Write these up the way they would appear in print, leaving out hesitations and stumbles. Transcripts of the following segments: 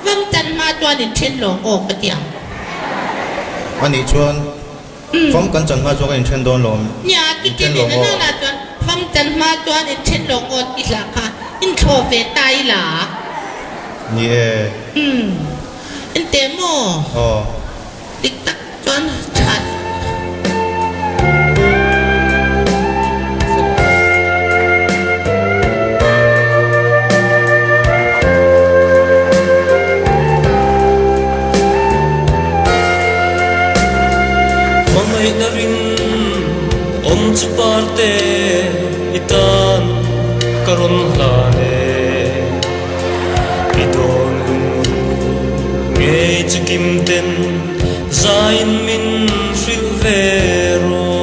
phong chân ma cho đến trên lồng ổ cái tiếng anh đi chuan phong cần chân ma cho anh trên đồn lồng nhà cái cái này nó là cho phong chân ma cho đến trên lồng ổ ít là cả in thô về tay là yeah in demo tích tắc cho nó chặt parte itan karon lane idon nge chikim ten zain min filvero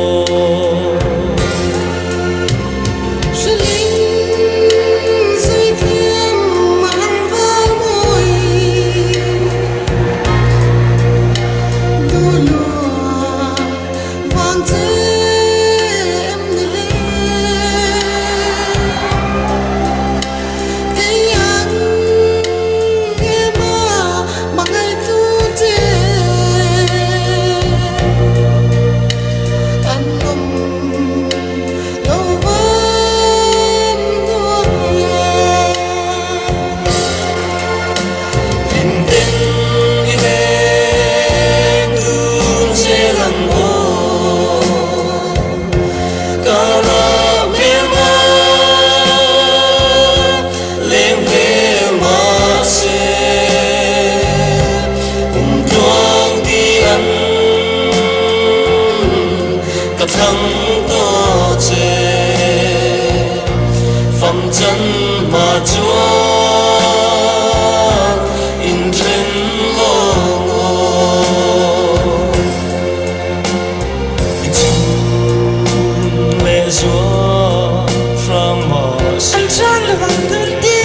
Hãy subscribe cho kênh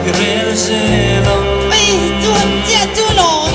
Ghiền Mì Gõ để không bỏ lỡ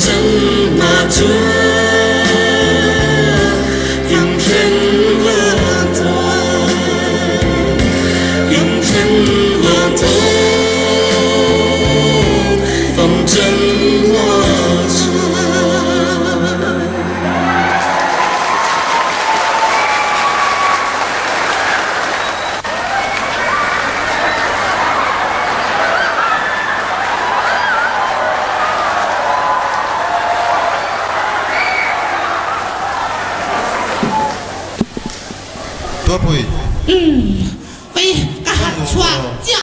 真那尊，阴天了的，阴天了的，风筝握着。多不？喂，甲喊错，叫